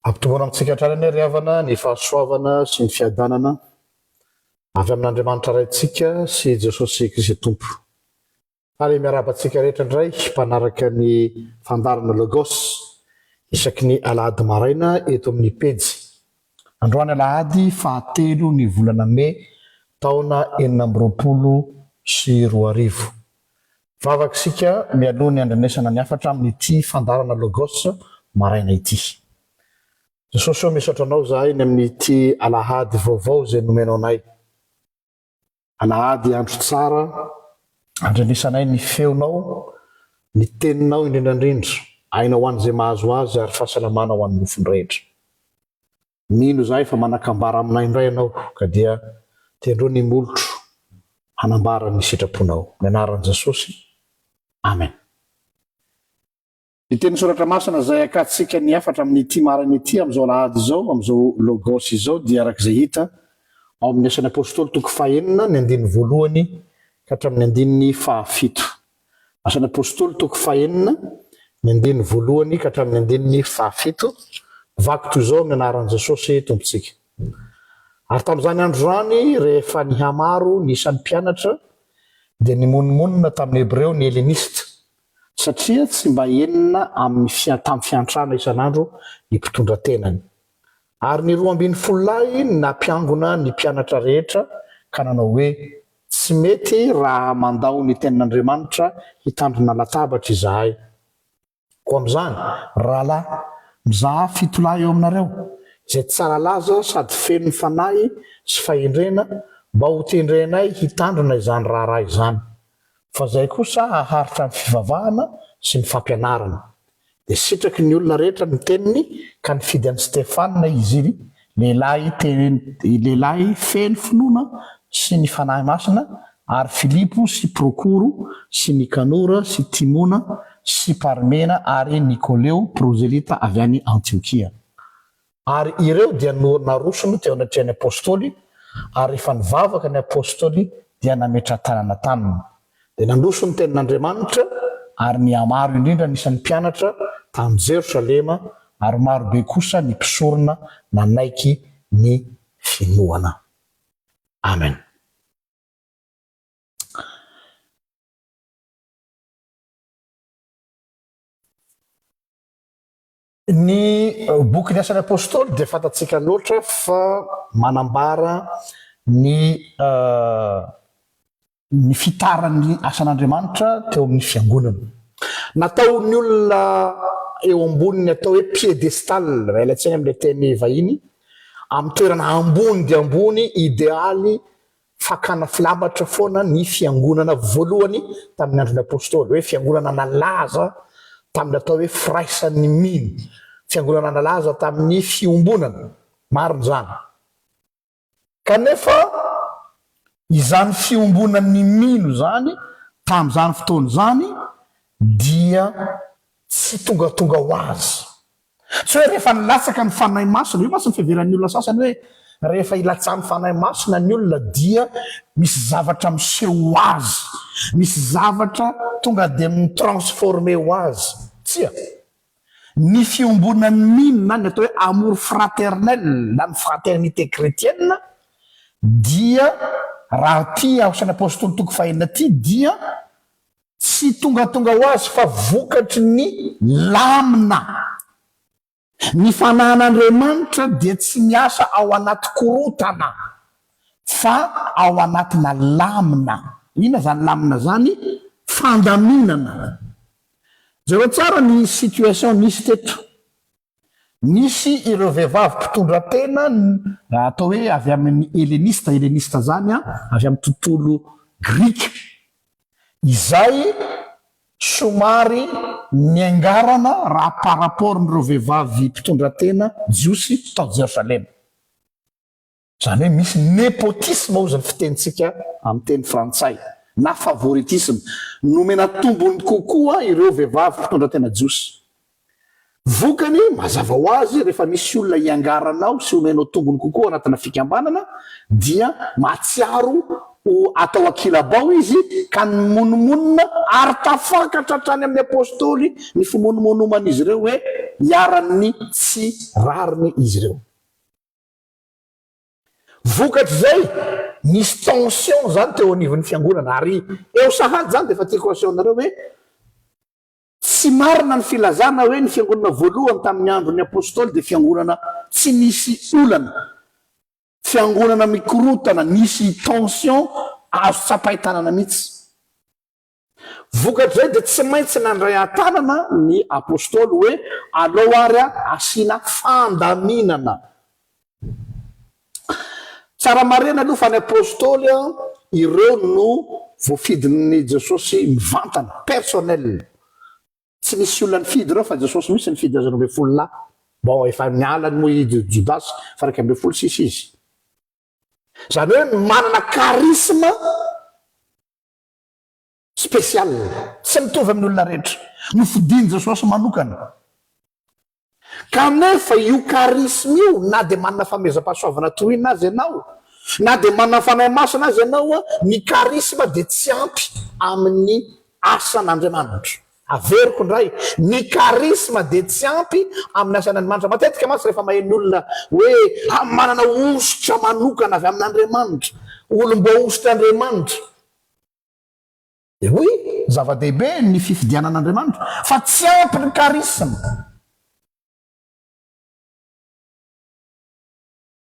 Ampitombona amintsika hatrany ry havana ny fahasoavana sy ny fiadanana avy amin'Andriamanitra raintsika sy Jesosy Kristy Tompo. Ary miarabantsika rehetra indray mpanaraka ny fandarana Logos isaky ny alahady maraina eto amin'ny pejy. Androany alahady 7 ny volana May taona 2024. Vavakisika mialoha ny andrenesana ny afatra amin'ity fandarana Logos maraina ity. Jesosy misaotra anao zahay ny amin'ity alahady vaovao izay nomenao anay. Alahady andro tsara, andrenisanay ny feonao, ny teninao indrindrandrindra, ainao an'izay mahazo azy ary fahasalamana ho an'ny nofony rehetra. Mino zahay fa manakambara aminay indray ianao ka dia tendro ny molotro hanambara ny sitraponao. Ny anaran'i Jesosy. Amen. Ny teny soratra masina izay akatsika ny afatra amin'ity marina ity amin'izao alahady izao, amin'izao Logos izao dia arak'izay hita ao amin'ny asan'ny apôstôly toko 9 ny andiny voalohany ka hatramin'ny andiny 7. Asan'ny apôstôly toko 9 ny andiny voalohany ka hatramin'ny andiny 7. Vaky toy izao ny anaran'i Jesosy tompontsika. Ary tamin'izany andro zany rehefa nihamaro ny isan'ny mpianatra dia nimonmonina tamin'ny Hebreo ny Helenista, satria tsy mba enina tamin'ny fiantrana isan'andro ny mpitondra tenany. Ary ny 12 lahy nampiangona ny mpianatra rehetra ka nanao hoe tsy mety raha mandao ny tenin'Andriamanitra hitandrina latabatra izahay. Ko amin'izany rahalahy, mizaha 7 lahy eo aminareo izay tsara laza sady feno ny fanahy sy fahendrena mba ho tendrenay hitandrina izany raharaha izany. Fa izay kosa haharitra ny fivavahana sy ny fampianarana. Dia sitraky ny olona rehetra ny teniny ka nifidy an'i Stefana izy lehilahy feno finoana sy ny fanahy masina, ary Filipo sy Prokoro sy Nikanora sy Timona sy Parmena ary Nikoleo prozelita avy any Antiokia. Ary ireo dia narosono teo anatrehan'ny apôstôly, ary rehefa nivavaka ny apôstôly dia nametra tanana taminy. Dia nandroso ny tenin'Andriamanitra ary nihamaro indrindra nisan'ny mpianatra tamin'i Jerosalema, ary marobe kosa ny mpisorona nanaiky ny finoana. Amen. Ny boky ny asan'ny apôstôly dia fantatsika loatra fa manambara ny fitaran'ny asan'Andriamanitra teo amin'ny fiangonana. Natao ny olona eo amboniny atao hoe piedestal, ilatseny amin'ilay teny vahiny, amin'ny toerana ambony dia ambony, idealy fakana filambatra foana ny fiangonana voalohany tamin'ny andron'ny apôstôly, hoe fiangonana nalaza tamin'ny atao hoe firaisan'ny mino, fiangonana nalaza tamin'ny fiombonana, mariny zany. Kanefa izany fiombonan'ny mino zany tamin'izany fotoana zany dia tsy tonga ho azy. Tsy hoe rehefa nilatsaka ny fanahy masina, io masina fiheveran'ny olona sasany hoe rehefa ilatsan'ny fanahy masina ny olona dia misy zavatra miseho ho azy, misy zavatra tonga dia mitransforme ho azy. Tsia, ny fiombonan'ny mino na ny atao hoe amour fraternel na ny fraternité chrétienne dia raha ty asan'ny apôstôly toko 9 ty dia tsy tonga ho azy fa vokatry ny lamina. Ny fanahin'Andriamanitra dia tsy miasa ao anaty korotana fa ao anatina lamina. Ina zany lamina zany? Fandaminana. Zao tsara ny situation nisy teto. Nisy ireo vehivavy mpitondra tena atao hoe avy amin'ny Helenista zany avy amin'ny tontolo Grika, izay somary niangarana raha par rapport n'ireo vehivavy mpitondra tena jiosy tao Jerosalema. Zany hoe misy népotisme ao zany fitenitsika amin'ny teny frantsay, na favoritisme, nomena tombony kokoa ireo vehivavy mpitondra tena jiosy. Vokany mazava ho azy rehefa misy olona iangaranao sy omenao tombony kokoa anatina fikambanana dia matsiaro ho atao akilabao izy ka ny monomonina ary tafakatra hatrany amin'ny apôstôly ny fimonomonoman'izy ireo hoe hiarany tsy rariny izy ireo. Vokatr' zay misy tension zany teo anivon'ny fiangonana ary eo sahady zany de efa tiako aseonareo hoe tsy marina ny filazana hoe ny fiangonana voalohany tamin'ny andron'ny apôstôly de fiangonana tsy nisy olana, fiangonana mikorotana, nisy tension azo tsapaitanana mihitsy. Vokatr' zay de tsy maintsy nandray an-tanana ny apôstôly hoe aleo ary asina fandaminana. Tsara marena aloha fa ny apôstôly ireo no voafidin'ny Jesosy mivantana personnel. Tsy misy olona nifidy reo fa Jesosy misy nifidy azy 12 lahy. Bon, efa mialany moa Judas fa 12 sisy izy. Zany hoe manana charisme spécial, tsy mitovy amin'ny olona rehetra. Nofidiny Jesosy manokana. Kanefa io charisme io na de manana famezam-pahasoavana tohina azy ianao, na de manana fanahy masina azy ianao, ny charisme de tsy ampy amin'ny asan'Andriamanitra. Averiko ndray, ny charisme de tsy ampy amin'ny asan'Andriamanitra. Matetika masy rehefa maheno olona hoe manana ositra manokana avy amin'Andriamanitra, olom-boositra Andriamanitra. De oui, zava-dehibe ny fifidianan'Andriamanitra, fa tsy ampy ny charisme.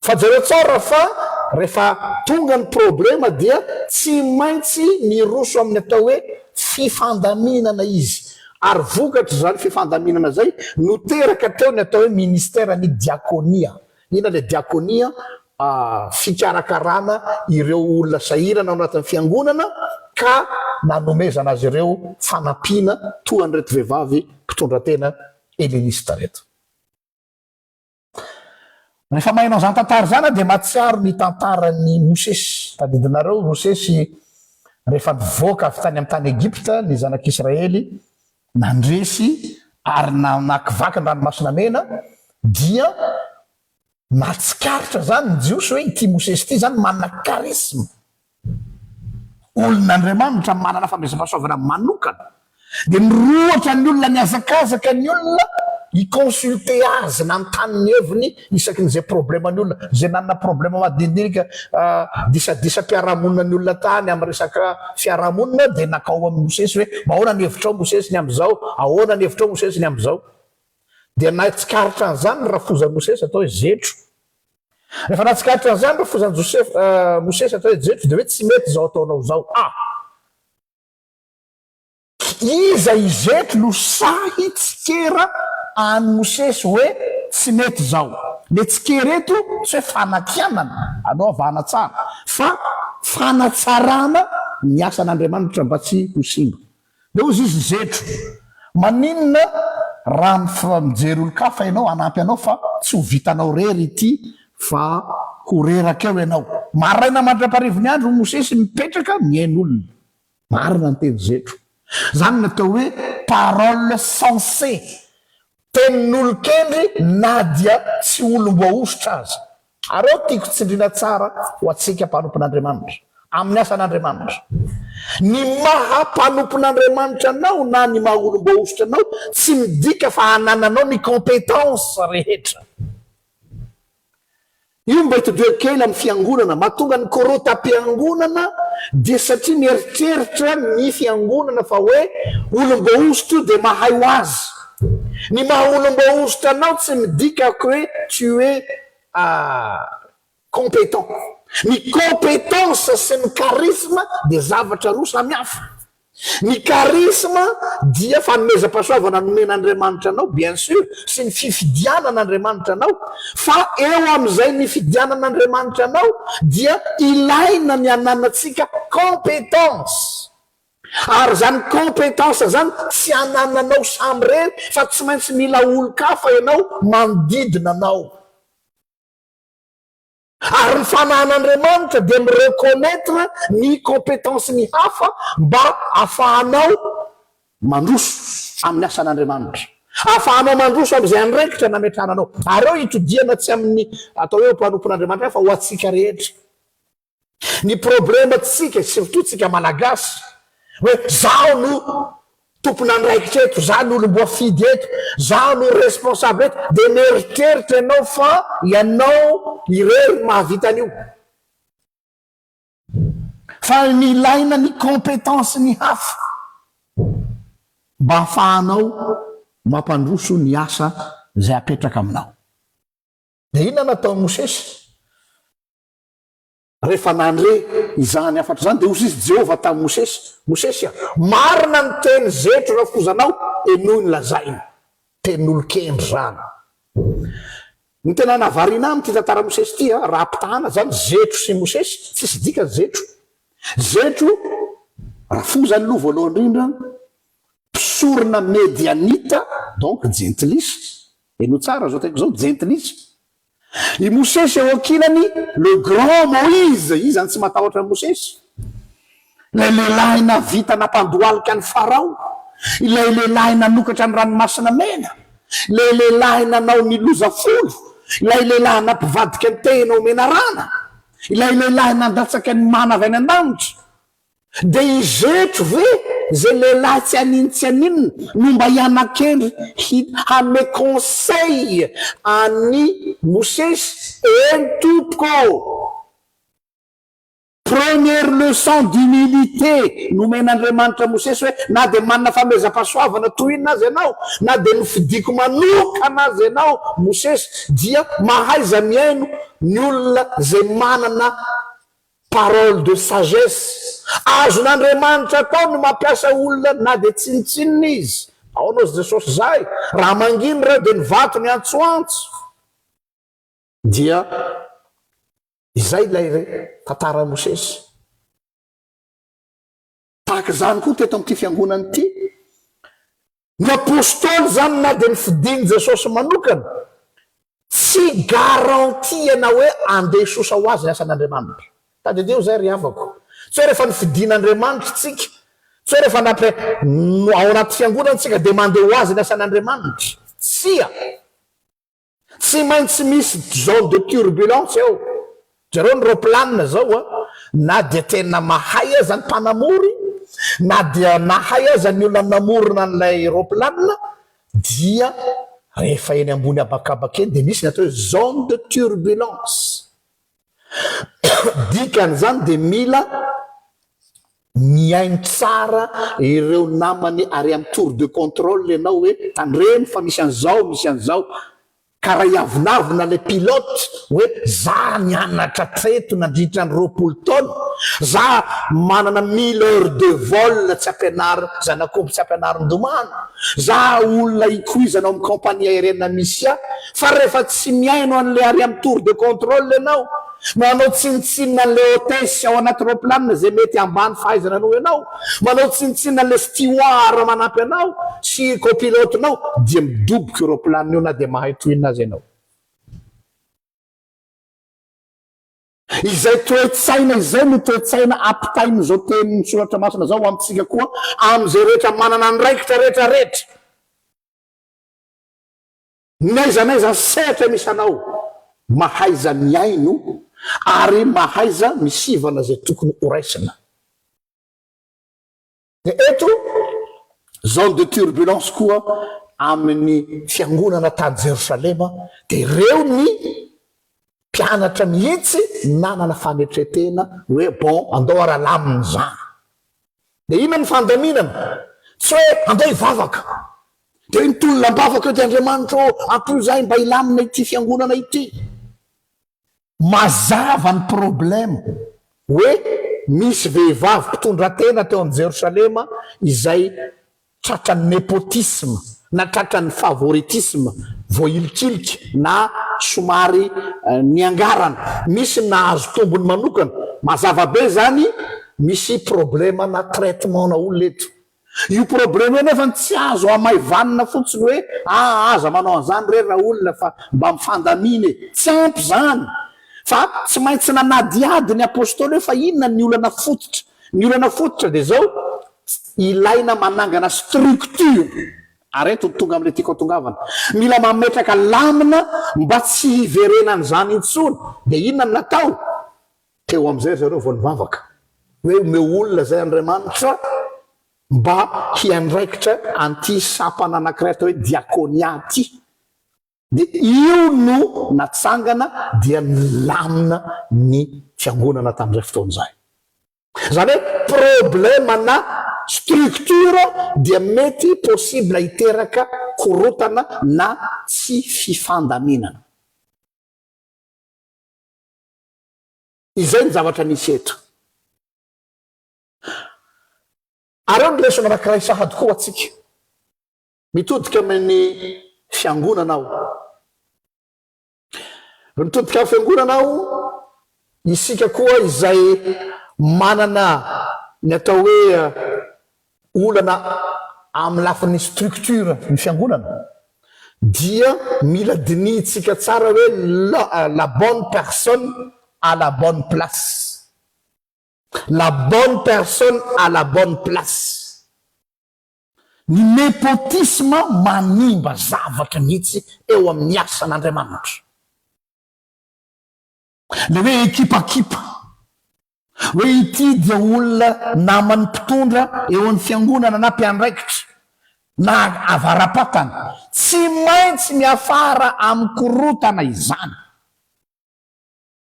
Fa jereo tsara fa rehefa tonga ny problema dia tsy maintsy ny roso amin'ny atao hoe fifandaminana izy. Ary vokatra zany fifandaminana zay noteraka teo ny atao hoe ministère ny diakonia. Ina le diakonia? Fikarakarana ireo olona sahirana ao anatin'ny fiangonana ka nanomezana azy ireo fanampiana toan'ireto vehivavy mpitondra-tena helenista reto. Rehefa mahinao zany tantara zany de matsiaro ny tantaran'ny Mosesy. Tadidinareo Mosesy rehefa nivoaka avy tany amin'ny tany Egypta ny zanak'Israely nandresy ary nakivaka ny ranomasina mena dia natsikaritra zany ny jiosy hoe ity Mosesy ity zany manana charisme, olon'Andriamanitra manana famezam-pahasoavana manokana. De mirohatra ny olona miazakazaka ny olona hiconsulte azy na nytaniny heviny isaky n'izay problema ny olona, zay nanana problema madinidinika disadisa-piarahamonina ny olona tany amin'ny resaka fiarahamonina de nakao amin'ny Mosesy hoe ahoana ny hevitrao Mosesy ny am'izao, ahoana ny hevitrao Mosesy ny am'izao. De natsikaritra an'izany ny rafozan'ny Mosesy atao hoe zetro. Rehefa natsikaritra an'izany ny rafozan'ny Mosesy atao hoe zetro de hoe tsy mety zao ataonao zao. Iza izetro no sahy tsikera any Mosesy hoe tsy mety zao. Le tsikereto tsy hoe fanakianana, anao avana tsara, fa fanatsarana ny asan'Andriamanitra mba tsy ho simba. De ozy izy zetro. Maninona raha mijery olo-kafa ianao anampy anao fa tsy ho vitanao rery ity fa ho reraka eo ianao. Maraina mandra-parivony andro Mosesy mipetraka mihaino olona. Marina ny teny zetro. Zany natao hoe parole sensée. Tenin'olo-kendry na dia tsy olom-boaositra azy. Areo tiako tsindrina tsara ho atsika mpanompon'Andriamanitra amin'ny asan'Andriamanitra. Ny maha-mpanompon'Andriamanitra anao na ny maha olom-boaositra anao tsy midika fa hanananao ny compétence rehetra. Io mba hitodoha kely amin'ny fiangonana, mahatonga ny korotam-piangonana dia satria mieritreritra ny fiangonana fa hoe olom-boaositra dia mahay ho azy. Ny maha olom-boaositra anao tsy midika hoe tu es compétent. Ny compétence sy ny charisme dia zavatra roa samihafa. Ny charisme dia fanomezam-pahasoavana nomen'Andriamanitra anao, bien sûr, sy ny fifidianan'Andriamanitra anao, fa eo amin'izay ny fifidianan'Andriamanitra anao dia ilaina ny ananantsika compétence. Ary zany compétence zany tsy anananao samy rery fa tsy maintsy mila olo-kafa ianao manodidina anao. Ary ny fanahan'Andriamanitra dia mireconnaître ny compétence ny hafa mba ahafahanao mandroso amin'ny asan'Andriamanitra, ahafahanao mandroso amin'izay andraikitra nametrananao. Ary eo hitodiana tsy amin'ny atao hoe mpanompon'Andriamanitra fa ho atsika rehetra. ny problema tsika surtout tsika malagasy hoe zaho no tomponandraikitra eto, zaho no olom-boafidy eto, zaho no responsable eto, de mieritreritra ianao fa ianao irery mahavita an'io fa ny ilaina ny compétence ny hafa mba hahafahanao mampandroso ny asa zay apetraka aminao. De inona natao Mosesy rehefa nandre izany afatra zany, de hozy izy Jehova tamin'ny Mosesy marina ny teny zetro rafozanao enoy ny lazaina tenin'olo-kendry zany. Ny tena navarina amty tantara Mosesy ty raha ampitahana zany zetro sy Mosesy tsisy dika zetro rafozany loha voalohany indrindra mpisorona médianita donc jentiliste eno tsara zao taiko zao jentiliste. I Mosesy eo ankilany le grand Moïse, izy zany tsy matahotra Mosesy, ilay lehilahy navita nampandohalika ny Farao, ilay lehilahy nanokatra ny ranomasina mena, ilay lehilahy nanao ny loza folo, ilay lehilahy nampivadika ny tena omena rana, ilay lehilahy nandatsaka ny mana avy any an-danitra. De izetro ve zay lehilahy tsy aninona no mba hianan-kendry hanome conseil any Mosesy eny tompoko. Première leçon d'humilité nomen'Andriamanitra Mosesy hoe na de manana famezam-pahasoavana toy inona azy ianao, na de nofidiko manokana azy ianao Mosesy, dia mahaiza miaino ny olona zay manana parole de sagesse. Azon'Andriamanitra atao no mampiasa olona na de tsinitsinina izy. Aonao Jesosy zay raha manginy reo de ny vato ny antsoantso. Dia izay ilay tantara Mosesy. Tahaka zany koa teto am'ty fiangonany ty, ny apôstôly zany na de ny fidiny Jesosy manokana tsy garantiana hoe andeha sosa ho azy ny asan'Andriamanitra. Tadideo zay ry havako, tsy hoe rehefa nifidin'Andriamanitra tsika, tsy hoe rehefa ao anaty fiangonana tsika de mandeha ho azy ny asan'Andriamanitra. Tsy maintsy misy zone de turbulence eo. Jareo ny roplanina zao na dia tena mahay aza ny mpanamory, na dia nahay aza ny olona namorona n'ilay roplanina, dia rehefa eny ambony abakabaka eny de misy ny atao hoe zone de turbulence. Dikan'izany de mila miaino tsara ireo namany ary amin'ny tour de contrôle ianao hoe tandreny fa misy an'izao karaha iavinavina le pilote hoe za nianatra treto nandritra ny 20 taona, za manana 1000 heures de vol tsy ampianary zanak'omby tsy ampianarin-domana, za olona ikoizana amin'ny compagnie aérienne misy fa rehefa tsy miaino an'le ary amin'ny tour de contrôle ianao, manao tsinitsinina an'le hôtesse ao anaty roplanina zay mety ambany fahaizana anao ianao, manao tsinitsinina an'le steward manampy anao sy copilotenao, dia midoboky roplanina io na de mahay toinina azy ianao. Izay toe-tsaina izay no toe-tsaina ampitainy zao teny misoratra masina zao amintsika koa am'izay rehetra manana ny raikitra rehetrarehetra. Naizanaiza sehatra misy anao, mahaiza miaino ary mahaiza misivana zay tokony horaisina. De eto zone de turbulence koa amin'ny fiangonana tany Jerosalema, de reo ny mpianatra mihitsy nanana fanetretena hoe bon andao aralaminy zany. De ina ny fandaminana, tsy hoe andao hivavaka de nitolona mbavaka ety Andriamanitra ampio zay mba ilamina ity fiangonana ity. Mazava ny problème hoe misy vehivavy mpitondra-tena teo amin'ny Jerosalema izay tratran'ny népotisme na tratran'ny favoritisme, voailikiliky na somary niangarana, misy nahazo tombony manokana. Mazava be zany misy problème na traitement na olona eto. Io problème nefa tsy azo amaivanina fotsiny hoe aza manao an'izany re raha olona fa mba mifandaminy, tsy ampy zany. Fa tsy maintsy nanadiady ny apôstôly hoe fa inona ny olana fototra. Ny olana fototra de zao ilaina manangana structure. Areto tonga am'le tiako tongavana. Mila mametraka lamina mba tsy hiverenan'izany intsony. De inona ny natao? teo am'izay zareo vao nivavaka hoe ome olona zay Andriamanitra mba hiandraikitra anty sapana anankiray atao hoe diakonia ty. De io no natsangana dia nilamina ny fiangonana tamin'izay fotoana zay. Zany hoe problema na structure dia mety possible hiteraka korotana na tsy fifandaminana. Izay ny zavatra nisy eto. Ary eo ny lesona anankiray sahady koa atsika mitodika amin'ny fiangonana ao. Mitodika amin'ny fiangonana ao isika koa izay manana ny atao hoe olana amin'ny lafin'ny structure ny fiangonana dia mila dinitsika tsara hoe la bonne personne à la bonne place. La bonne personne à la bonne place. Ny nepotisme manimba zavatra mihitsy eo amin'ny asan'Andriamanitra. Le hoe ekipakipa hoe ity dia olona namany mpitondra eo amin'ny fiangonana na mpiandraikitra na avarapatana tsy maintsy miafara amin'ny korotana izany.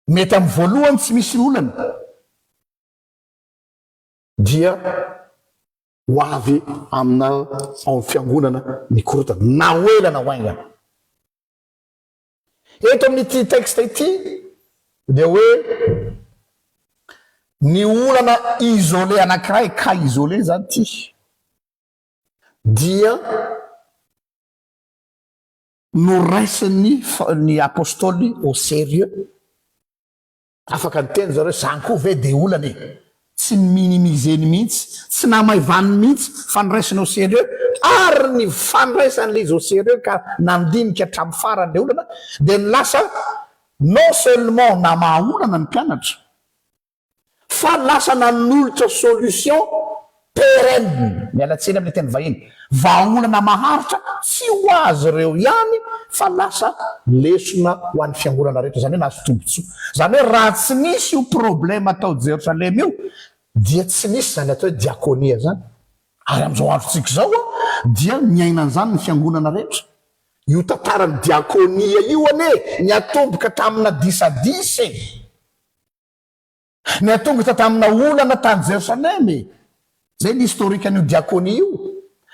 Mety amin'ny voalohany tsy misy olana dia ho avy amina ao fiangonana ny korotana na oelana hoaingana. Eto amin'ity texte ity dia hoe ny olana isolé anankiray ka isolé zany ty dia noraisiny ny apôstôly au sérieux. Afaka ny teny zareo zany koa ve de olana e, tsy minimizeny mihitsy, tsy namaivany mihitsy fa niraisiny au sérieux, ary ny fandraisany izy au sérieux ka nandinika hatramin'ny farany le olana dia ny lasa non seulement namaolana ny mpianatra fa lasa nanolotra solution pérenne. Mialatsiny amin'ny teny vahiny, vahaolana maharitra tsy ho azy ireo ihany fa lasa lesona ho an'ny fiangonana rehetra, zany hoe nahazo tombotsoa. Zany hoe raha tsy nisy io problème atao Jerosalema io dia tsy nisy zany atao hoe diakonia zany. Ary am'izao androntsika zao dia miainan'izany ny fiangonana rehetra. Io tantarany diakonia io ane ny atomboka tamina disadise, ny atomboka tamina olana tany Jerosalema. Zay ny historikan'io diakonia io.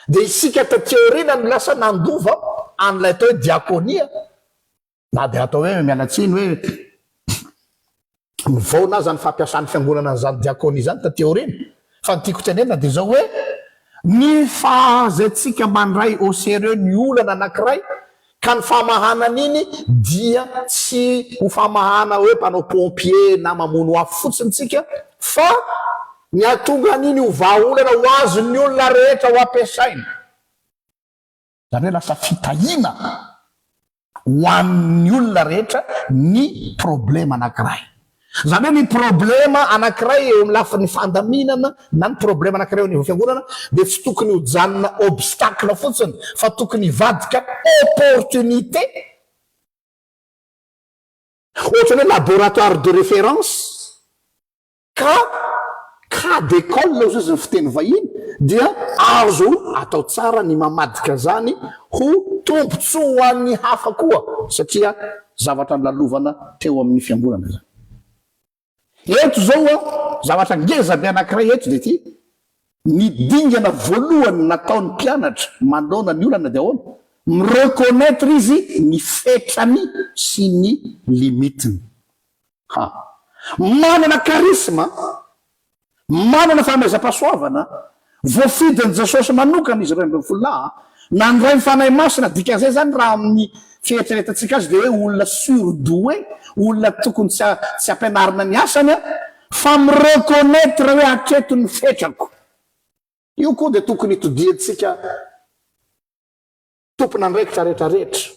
Dia isika taty aoriana no lasa nandova an'ilay atao hoe diakonia. Na dia atao hoe mialatsiny hoe mivaona zany fampiasan'ny fiangonana zany diakonia zany taty aoriana. Fa ny tiako tenena dia zao hoe ny fahazaitsika mandray au sérieux ny olana anankiray ka ny famahanan'iny dia tsy ho famahana hoe mpanao pompier na mamono afo fotsiny tsika, fa ny atonga an'iny ho vahaolana ho azo ny olona rehetra ho ampiasaina. Zany hoe lasa fitahina ho an'ny olona rehetra ny problema anankiray. Zany hoe ny problema anankiray eo amin'ny lafin'ny fandaminana na ny problema anankiray eo ny fiangonana dia tsy tokony ho janona obstacle fotsiny fa tokony hivadika opportunité. Ohatra hoe laboratoire de référence ka d'école ozy izy ny fiteny vahiny dia azo atao tsara ny mamadika zany ho tombotsoa ho an'ny hafa koa satria zavatra nilalovana teo amin'ny fiangonana zany. Eto zao zavatra ngezabe anankiray eto dia ty ny dingana voalohany nataon'ny mpianatra manona ny olana dia ahoana mireconnaître izy ny fetrany sy ny limitiny. Manana charisme, manana famezam-pahasoavana, voafidiny Jesosy manokana izy 2 nandray mifanahy masina. Dikan'izay zany raha amin'ny fieritreretantsika azy dia hoe olona surdoué, olona tokony tsy ampianarina ny asany fa mireconnaître hoe hatreto ny fetrako. Io koa dia tokony hitodiantsika tompona andraikitra rehetrarehetra.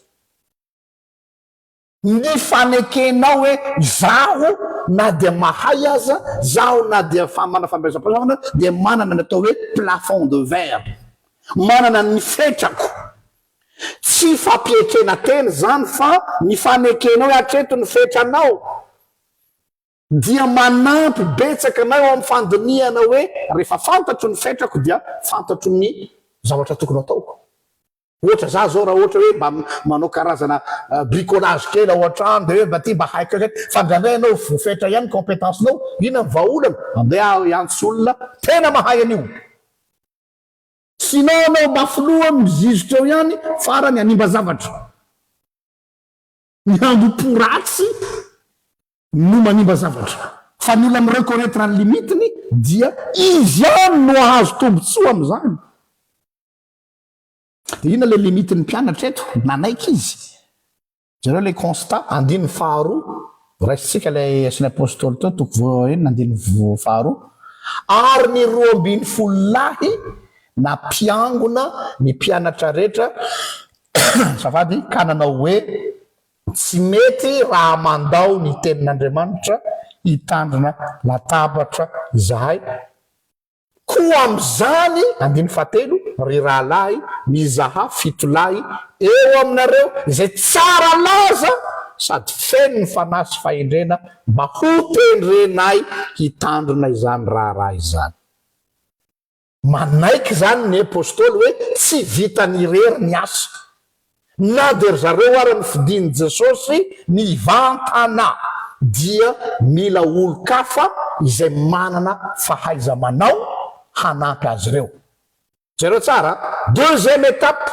Ny fanekenao hoe zaho na dia mahay aza, zaho na dia mana fampiasam-pahasoavana dia manana ny atao hoe plafond de verre, manana ny fetrako. Tsy fampietrena teny zany fa ny fanekenao hoe hatreto ny fetranao. dia manampy betsaka anao amin'ny fandiniana hoe rehefa fantatro ny fetrako dia fantatro ny zavatra tokony ataoko. Ohatra za zao raha ohatra hoe mba manao karazana bricolage kely ao an-trano de hoe mba ty mba haiko fa ndraindray anao vofetra ihany compétencenao ina vaolana andeha iantso olona tena mahay an'io. Sinao anao mafinoa mizizotra eo ihany farany animba zavatra. Ny ambo-poratsy no manimba zavatra. Fa ny olona mireconnaître ny limitiny dia izy ihany no ahazo tombotsoa amin'izany. Ina le limitiny mpianatra eto nanaiky izy. Zareo le constat andiny faharoa raisitsika le asiny apôstôly teo toko eny andiny faharoa ary ny 12 lahy na mpiangona ny mpianatra rehetra safady ka nanao hoe tsy mety raha mandao ny tenin'Andriamanitra hitandrina latabatra izahay. Koa am'izany andiny fahatelo ry rahalahy mizaha 7 lahy eo aminareo izay tsara laza sady feno ny fanahy sy fahendrena mba ho tendrenay hitandrina izany raharaha izany. Manaiky zany ny apôstôly hoe tsy vitany rery ny asa na de ry zareo ary ny fidiny Jesosy ny vantana dia mila olo-kafa izay manana fahaiza manao hanampy azy ireo. Zareo tsara. Deuxième étape,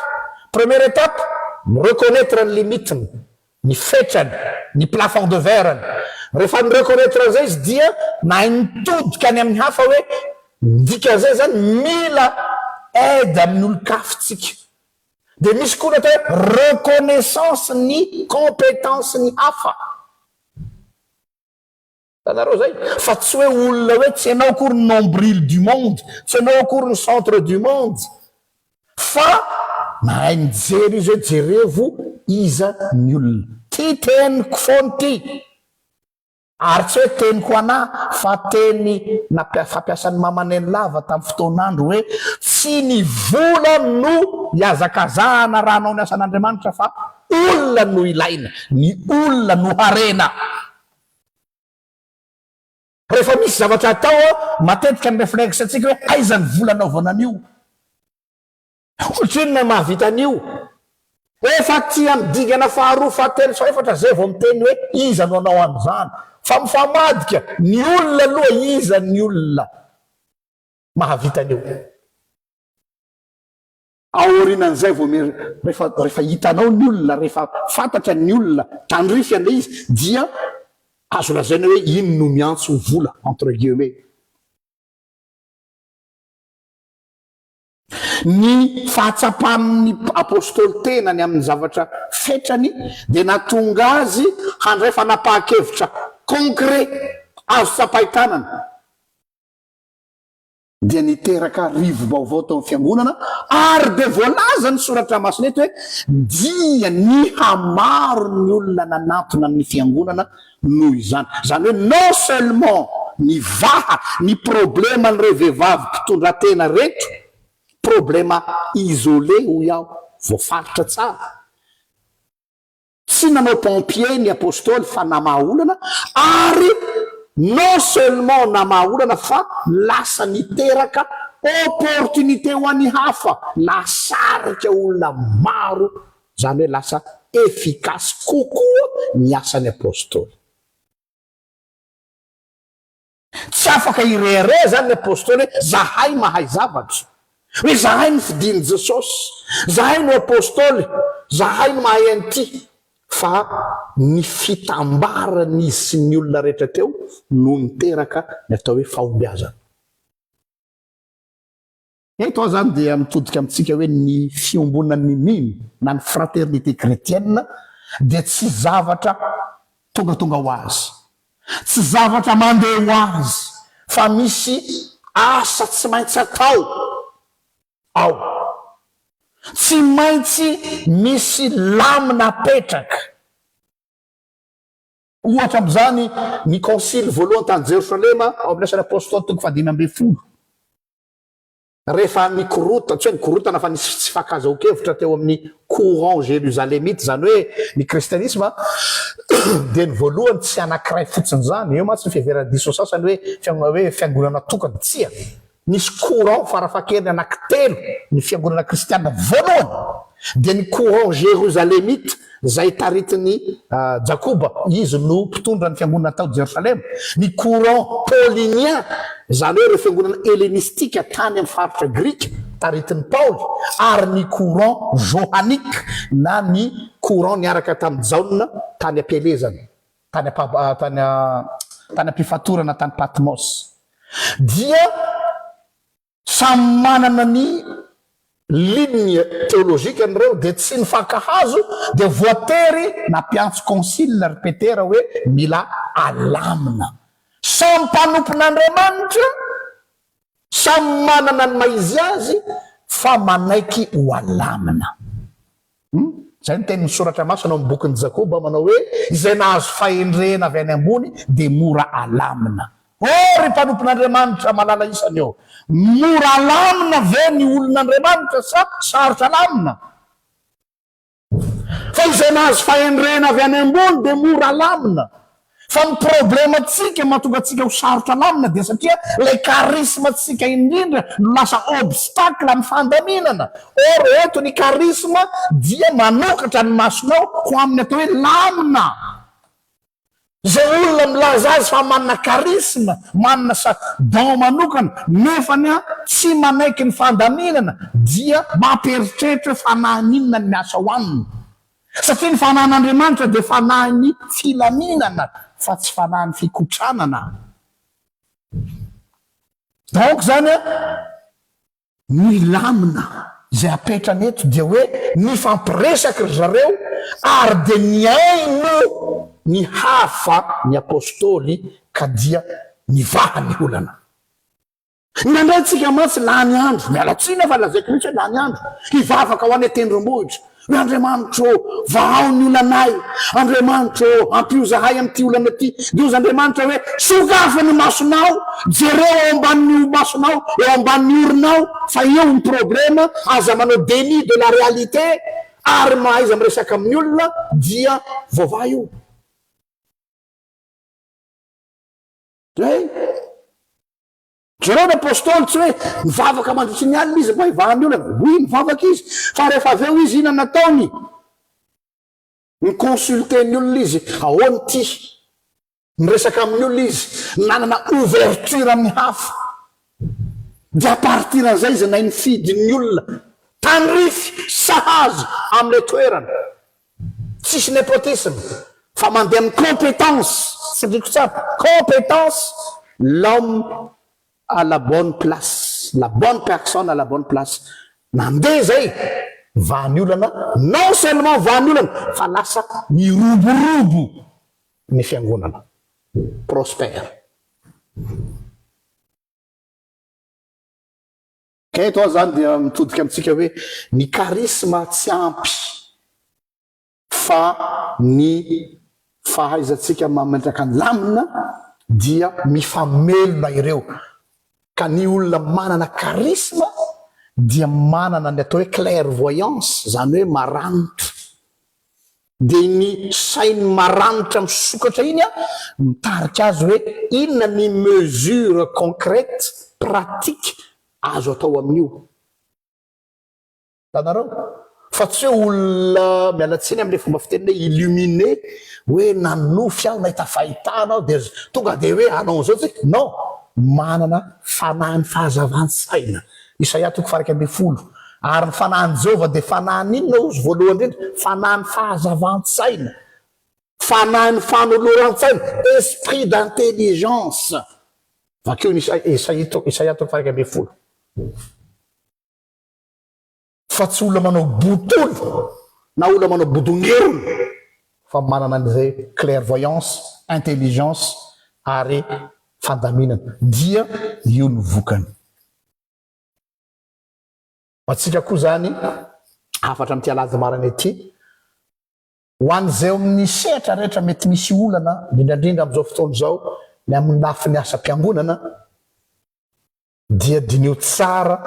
première étape, reconnaître ny limitiny, ny fetrany, ny plafond de verre. Rehefa ny reconnaître zay izy dia na nitodika any amin'ny hafa hoe dika zay zany mila aide amin'ny olo-kafitsika. De misy koa natao reconnaissance ny compétence ny hafa. Tanareo zay fa tsy hoe olona hoe tsy anao akory ny nombril du monde, tsy anao akory ny centre du monde, fa nahay nijery izy hoe jerevo iza ny olona. Ty teniko foany ty ary tsy hoe teniko anà fa teny fampiasan'ny mamaneny lava tamin'ny fotoan'andro hoe tsy ny vola no iazakazahana raha anao ny asan'Andriamanitra fa olona no ilaina, ny olona no harena. Rehefa misy zavatra atao matetika ny réflexe atsika hoe aiza ny vola anaovana an'io, ohatriny na mahavita an'io. Efa ty am'digana faharoa fahatelo fa efatra zay vao miteny hoe iza no anao an'izany. Fa mifamadika ny olona aloha iza ny olona mahavita an'io. Aorinan'izay vao rehefa hitanao ny olona, rehefa fantatra ny olona tandrify an'le izy dia azo lazaina hoe iny no miantso vola entre guillemets. Ny fahatsapan'ny apôstôly tenany amin'ny zavatra fetrany dia natonga azy handray fanapahan-kevitra concret azo tsapaitanana. Dia niteraka rivo-baovao tao amin'ny fiangonana ary de voalaza ny soratra masina eto hoe dia ny hamaro ny olona nanatona amin'ny fiangonana noho izany. Zany hoe non seulement ny vaha ny problema ny revevavy mpitondra-tena reto problema isolé ho iaho voafaritra tsara. Tsy nanao pompier ny apôstôly fa namaha olana ary non seulement namaha olana fa lasa niteraka opportunité ho an'ny hafa, lasarika olona maro, zany hoe lasa efficace kokoa ny asan'ny apôstôly. Tsy afaka irere zany ny apôstôly hoe zahay mahay zavatra, hoe zahay ny fidiny Jesosy, zahay no apôstôly, zahay no mahay an'ity, fa ny fitambarany izy sy ny olona rehetra teo no niteraka ny atao hoe fahombiazana. Eto zany dia mitodika amintsika hoe ny fiombonan'ny mino na ny fraternité chrétienne dia tsy zavatra tonga ho azy, tsy zavatra mandeha ho azy, fa misy asa tsy maintsy atao ao, tsy maintsy misy lamina petraka. Ohatra am'izany ny concile voalohany tany Jerosalema ao amin'ny asan'ny apôstôly toko 5. Rehefa nikorota, tsy hoe nikorotana fa nisy tsy fankazaho-kevitra teo amin'ny courant jérusalemite, zany hoe ny kristianisme dia ny voalohany tsy anankiray fotsiny zany eo matsy ny fiheveran-diso sasany hoe fiangonana tokany tsia nisy courant farafakely anankitelo ny fiangonana kristianina voalohany dia ny courant jérusalemite zay taritiny jakoba izy no mpitondra ny fiangonana tao jerosalema ny courant paulinien zany hoe ireo fiangonana hellénistika tany amin'ny faritra grika taritiny paoly ary ny courant johanique na ny courant niaraka tamin'ny jaona tany ampelezany tany ampifatorana tany patmos dia samy manana ny ligne théologique an'ireo dia tsy nifankahazo dia voatery nampiantso concile ripetera hoe mila alamina samy mpanompon'Andriamanitra samy manana ny maizy azy fa manaiky ho alamina zay ny teny misoratra masina amin'ny bokin'ny Jakoba manao hoe izay nahazo fahendrena avy any ambony dia mora alamina ry mpanompon'Andriamanitra malala isany eo mora alamina ve ny olon'Andriamanitra sa sarotra alamina fa izay nahazo fahendrena avy any ambony dia mora alamina fa ny problematsika mahatonga atsika ho sarotra alamina dia satria lay karismatsika indrindra no lasa obstacle amin'ny fandaminana or eto ny karisma dia manokatra ny masonao ho amin'ny atao hoe lamina zay olona milaza azy fa manana karisma manana don manokana nefany tsy manaiky ny fandaminana dia mamperitreritra hoe fanahininona ny miasa ho aminy satria ny fanahin'Andriamanitra dia fanahiny filaminana fa tsy fanahiny fikotranana donc zany ny lamina zay apetrany eto dia hoe ny fampiresaka ry zareo ary dia ny aino ny hafa ny apôstôly ka dia nivahany olana nandray tsika matsy lany andro mialatsina fa lazaiko mihitsy hoe lany andro hivavaka ho any tendrombohitra hoe Andriamanitra vahao ny olanay Andriamanitra ampio zahay amin'ity olana ty dia ozy Andriamanitra hoe sokafa ny masonao jereo eo ambanin'ny masonao eo ambanin'ny orinao fa eo ny problema aza manao déni de la réalité ary mahaiza miresaka amin'ny olona dia vaovah io jereo ny apôstôly tsy hoe mivavaka mandritry ny alina izy mba hivahany olana oui mivavaka izy fa rehefa avy eo izy ina nataony ny consulte ny olona izy ahoany ty miresaka amin'ny olona izy nanana ouverture amin'ny hafa dia partir an'izay izy nay ny fidiny olona tandrify sahazo amin'ilay toerana tsisy népotisme fa mandeha amin'ny compétence c'est-à-dire que ça compétence l'homme à la bonne place la bonne personne à la bonne place nandeha zay vahany olana non seulement vahany olana fa lasa miroborobo ny fiangonana prospère keto zany dia mitodika amintsika hoe ny karisma tsy ampy fa ny fahaizantsika mametraka ny lamina dia mifamelona ireo ka ny olona manana karisma dia manana ny atao hoe clairvoyance zany hoe maranitra dia ny sainy maranitra misokatra iny mitarika azy hoe inona ny mesure concrète pratique azo atao amin'io tanareo fa tsy hoe olona mialatsiny amin'ilay fomba fitenina hoe illuminé hoe nanofy aho nahita fahitanao dia tonga dia hoe anao zao tsy non manana fanahiny fahazavantsaina Isaia 40 ary ny fanahiny Jehova dia fanahiny inona ozy voalohany indrindra fanahiny fahazavantsaina fanahiny fanoloran-tsaina esprit d'intelligence vakeo ny Isaia 40 fa tsy olona manao botolo na olona manao bodongerona fa manana an'izay clairvoyance intelligence ary fandaminana dia io ny vokany atsika koa zany afatra amin'ity alady marana ity ho an'izay amin'ny sehatra rehetra mety misy olana indrindrandrindra amin'izao fotoana izao ny amin'ny lafiny asa mpiangonana dia dinio tsara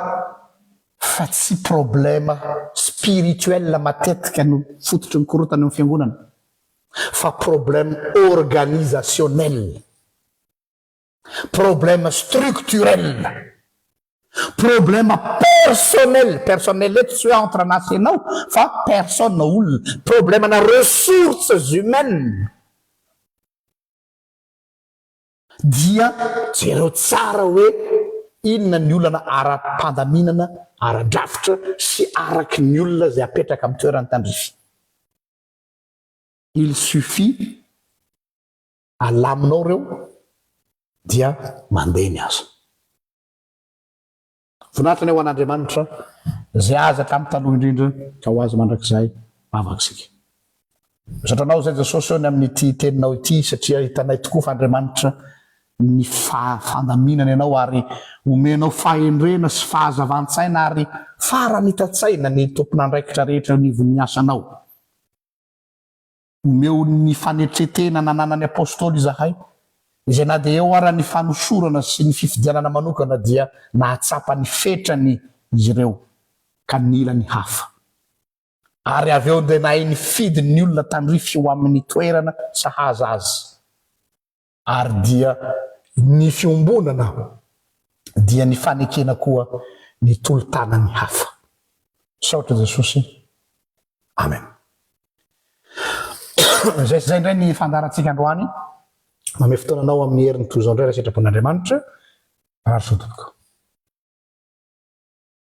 fa tsy problema spirituel matetika no fototry ny korotany amin'ny fiangonana fa problème organisationnel, problème structurel, problème personnel eto tsy hoe entre an'asy anao fa personne olona, problème na ressources humaines dia jereo tsara hoe inona ny olana ara-pandaminana, ara-drafitra sy araky ny olona zay apetraka amin'ny toerany tandrify. Il suffit alaminao reo dia mandeha ny aza. Voninahitra ny ho an'Andriamanitra zay aza tamin'ny taloha indrindra ka ho azy mandrakizay mavakisika. Misatranao zay Jesosy eo ny amin'ity teninao ity satria hitanay tokoa fa Andriamanitra ny fandaminana ianao ary omenao fahendrena sy fahazavan-tsaina ary fara-mitatsaina ny tompon'andraikitra rehetra nivon'ny asanao. Omeo ny fanetretena nananany apôstôly izahay izay na dia eo ara ny fanosorana sy ny fifidianana manokana dia nahatsapa ny fetrany izy ireo ka nila ny hafa. Ary avy eo dia nahay ny fidiny olona tandrify ho amin'ny toerana sahaza azy. Ary dia ny fiombonana dia ny fanekena koa ny tolotana ny hafa. Saotra Jesosy. Amen. Zay indray ny fandarantsika androany. Mame fotoananao amin'ny herin'ny toy izao indray raha sitrapon'Andriamanitra. Ary sotoboka.